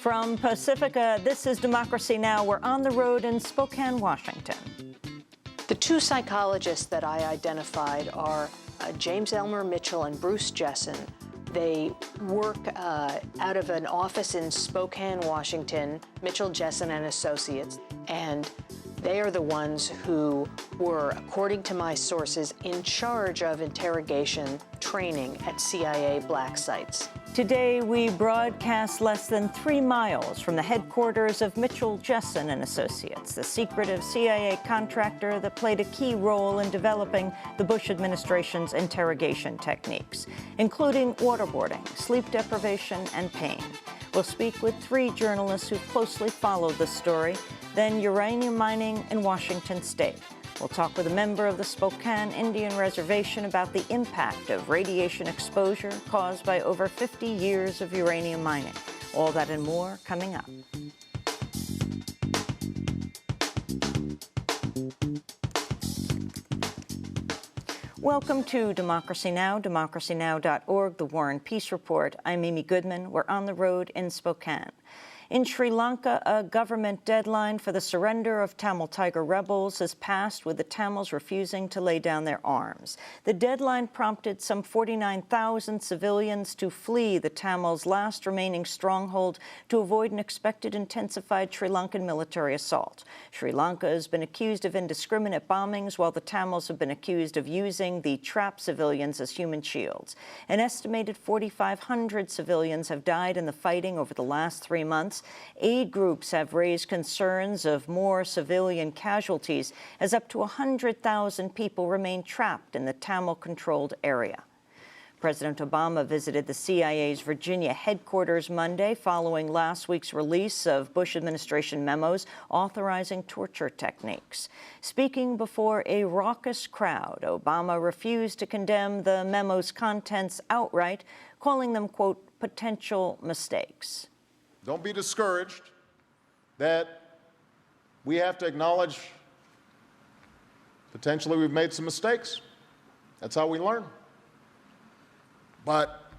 From Pacifica, this is Democracy Now! We're on the road in Spokane, Washington. The two psychologists that I identified are James Elmer Mitchell and Bruce Jessen. They work out of an office in Spokane, Washington, Mitchell, Jessen and Associates, and they are the ones who were, according to my sources, in charge of interrogation training at CIA black sites. Today, we broadcast less than 3 miles from the headquarters of Mitchell, Jessen and Associates, the secretive CIA contractor that played a key role in developing the Bush administration's interrogation techniques, including waterboarding, sleep deprivation, and pain. We'll speak with 3 journalists who closely followed the story, then uranium mining in Washington state. We'll talk with a member of the Spokane Indian Reservation about the impact of radiation exposure caused by over 50 years of uranium mining. All that and more coming up. Welcome to Democracy Now!, democracynow.org, The War and Peace Report. I'm Amy Goodman. We're on the road in Spokane. In Sri Lanka, a government deadline for the surrender of Tamil Tiger rebels has passed, with the Tamils refusing to lay down their arms. The deadline prompted some 49,000 civilians to flee the Tamils' last remaining stronghold to avoid an expected intensified Sri Lankan military assault. Sri Lanka has been accused of indiscriminate bombings, while the Tamils have been accused of using the trapped civilians as human shields. An estimated 4,500 civilians have died in the fighting over the last 3 months. Aid groups have raised concerns of more civilian casualties, as up to 100,000 people remain trapped in the Tamil-controlled area. President Obama visited the CIA's Virginia headquarters Monday following last week's release of Bush administration memos authorizing torture techniques. Speaking before a raucous crowd, Obama refused to condemn the memo's contents outright, calling them, quote, potential mistakes. Don't be discouraged that we have to acknowledge potentially we've made some mistakes. That's how we learn. But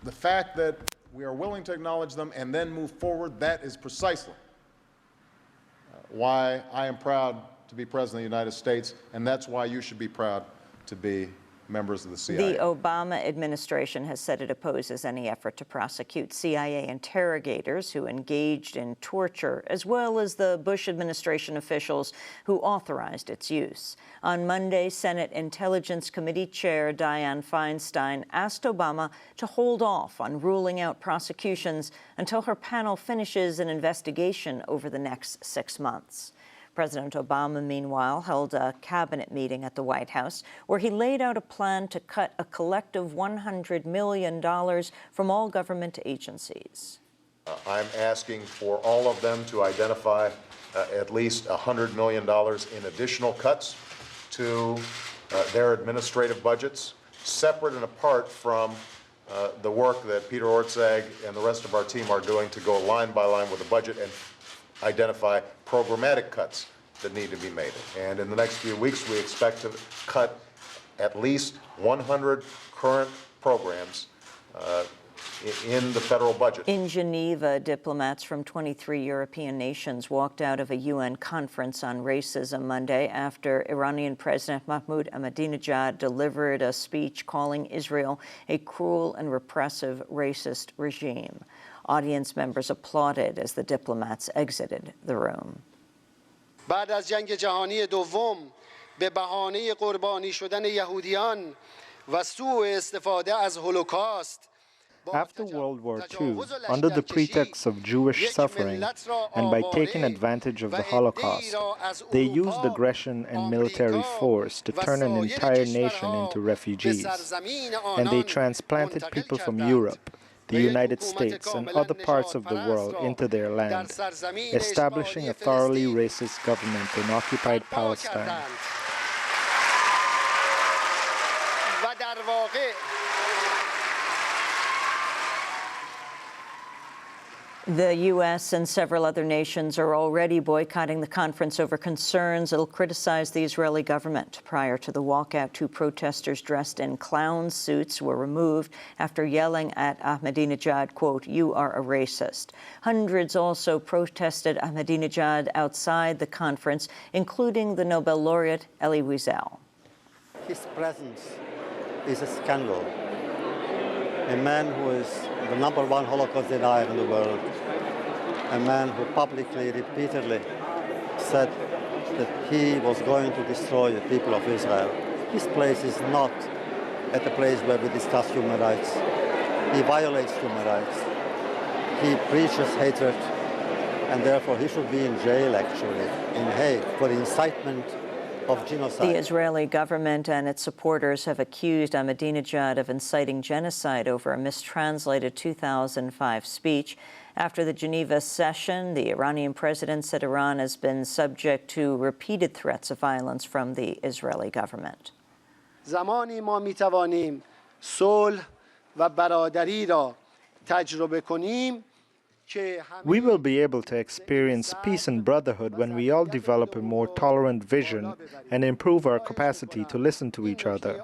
the fact that we are willing to acknowledge them and then move forward, that is precisely why I am proud to be President of the United States, and that's why you should be proud to be members of the CIA. The Obama administration has said it opposes any effort to prosecute CIA interrogators who engaged in torture, as well as the Bush administration officials who authorized its use. On Monday, Senate Intelligence Committee Chair Dianne Feinstein asked Obama to hold off on ruling out prosecutions until her panel finishes an investigation over the next 6 months. President Obama, meanwhile, held a cabinet meeting at the White House where he laid out a plan to cut a collective $100 million from all government agencies. I'm asking for all of them to identify at least $100 million in additional cuts to their administrative budgets, separate and apart from the work that Peter Orszag and the rest of our team are doing to go line by line with the budget and identify programmatic cuts that need to be made. And in the next few weeks, we expect to cut at least 100 current programs in the federal budget. In Geneva, diplomats from 23 European nations walked out of a UN conference on racism Monday after Iranian President Mahmoud Ahmadinejad delivered a speech calling Israel a cruel and repressive racist regime. Audience members applauded as the diplomats exited the room. بعد از جنگ جهانی دوم به بهانه قربانی شدن یهودیان و سوء استفاده از هولوکاست. After World War II, under the pretext of Jewish suffering and by taking advantage of the Holocaust, they used aggression and military force to turn an entire nation into refugees, and they transplanted people from Europe, the United States, and other parts of the world into their land, establishing a thoroughly racist government in occupied Palestine. The U.S. and several other nations are already boycotting the conference over concerns it'll criticize the Israeli government. Prior to the walkout, 2 protesters dressed in clown suits were removed after yelling at Ahmadinejad, quote, "You are a racist." Hundreds also protested Ahmadinejad outside the conference, including the Nobel laureate Elie Wiesel. His presence is a scandal. A man who is the #1 Holocaust denier in the world, a man who publicly, repeatedly said that he was going to destroy the people of Israel. His place is not at a place where we discuss human rights. He violates human rights. He preaches hatred, and therefore he should be in jail, actually, in Hague, for incitement of genocide. The Israeli government and its supporters have accused Ahmadinejad of inciting genocide over a mistranslated 2005 speech. After the Geneva session, the Iranian president said Iran has been subject to repeated threats of violence from the Israeli government. زمانی ما می‌توانیم صلح و برادری را تجربه کنیم. We will be able to experience peace and brotherhood when we all develop a more tolerant vision and improve our capacity to listen to each other.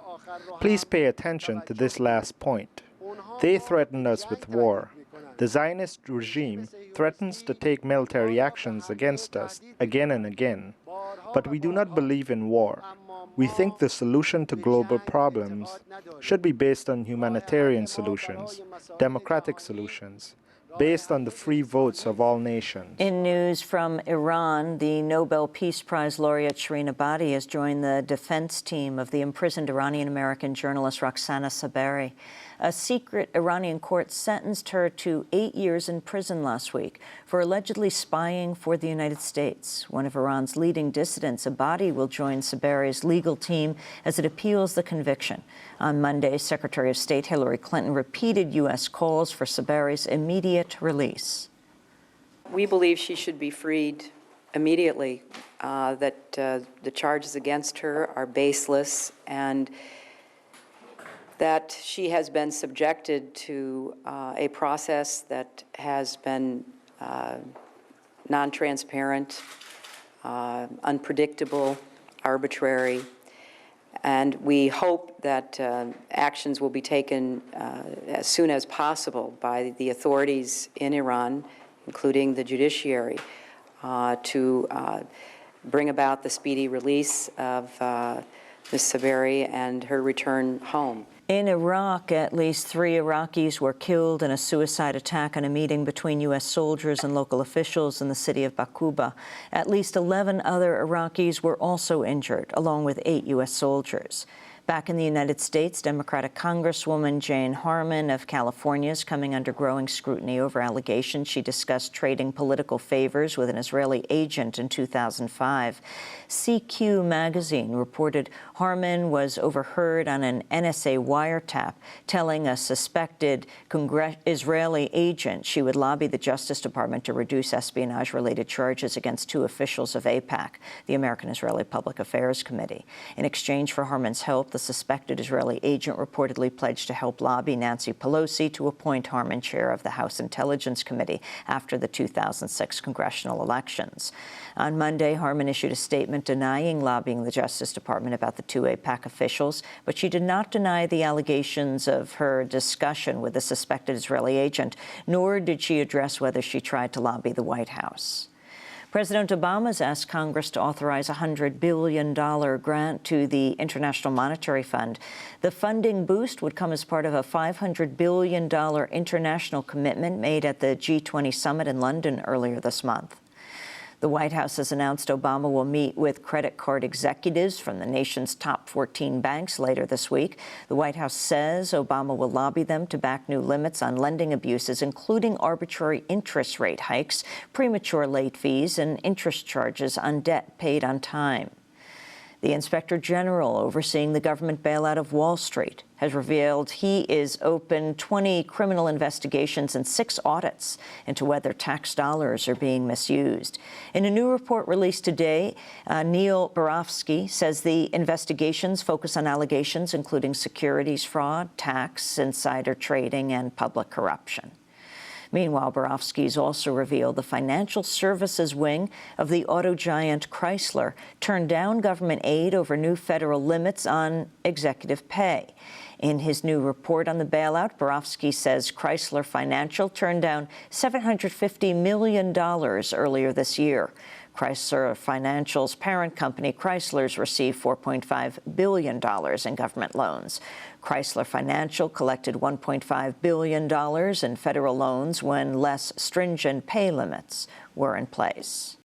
Please pay attention to this last point. They threatened us with war. The Zionist regime threatens to take military actions against us again and again. But we do not believe in war. We think the solution to global problems should be based on humanitarian solutions, democratic solutions, based on the free votes of all nations. In news from Iran, the Nobel Peace Prize laureate Shirin Ebadi has joined the defense team of the imprisoned Iranian-American journalist Roxana Saberi. A secret Iranian court sentenced her to 8 years in prison last week for allegedly spying for the United States. One of Iran's leading dissidents, Ebadi, will join Saberi's legal team as it appeals the conviction. On Monday, Secretary of State Hillary Clinton repeated U.S. calls for Saberi's immediate release. We believe she should be freed immediately, that the charges against her are baseless, and that she has been subjected to a process that has been non-transparent, unpredictable, arbitrary, and we hope that actions will be taken as soon as possible by the authorities in Iran, including the judiciary, to bring about the speedy release of Ms. Saberi and her return home. In Iraq, at least 3 Iraqis were killed in a suicide attack in a meeting between U.S. soldiers and local officials in the city of Baquba. At least 11 other Iraqis were also injured, along with 8 U.S. soldiers. Back in the United States, Democratic Congresswoman Jane Harman of California is coming under growing scrutiny over allegations she discussed trading political favors with an Israeli agent in 2005. CQ magazine reported Harman was overheard on an NSA wiretap telling a suspected Israeli agent she would lobby the Justice Department to reduce espionage-related charges against 2 officials of AIPAC, the American-Israeli Public Affairs Committee. In exchange for Harman's help, the suspected Israeli agent reportedly pledged to help lobby Nancy Pelosi to appoint Harman chair of the House Intelligence Committee after the 2006 congressional elections. On Monday, Harman issued a statement denying lobbying the Justice Department about the 2 AIPAC officials, but she did not deny the allegations of her discussion with the suspected Israeli agent, nor did she address whether she tried to lobby the White House. President Obama has asked Congress to authorize a $100 billion grant to the International Monetary Fund. The funding boost would come as part of a $500 billion international commitment made at the G20 summit in London earlier this month. The White House has announced Obama will meet with credit card executives from the nation's top 14 banks later this week. The White House says Obama will lobby them to back new limits on lending abuses, including arbitrary interest rate hikes, premature late fees, and interest charges on debt paid on time. The Inspector General overseeing the government bailout of Wall Street has revealed he is open 20 criminal investigations and 6 audits into whether tax dollars are being misused. In a new report released today, Neil Barofsky says the investigations focus on allegations including securities fraud, tax, insider trading, and public corruption. Meanwhile, Borofsky's also revealed the financial services wing of the auto giant Chrysler turned down government aid over new federal limits on executive pay. In his new report on the bailout, Borofsky says Chrysler Financial turned down $750 million earlier this year. Chrysler Financial's parent company, Chrysler's, received $4.5 billion in government loans. Chrysler Financial collected $1.5 billion in federal loans when less stringent pay limits were in place.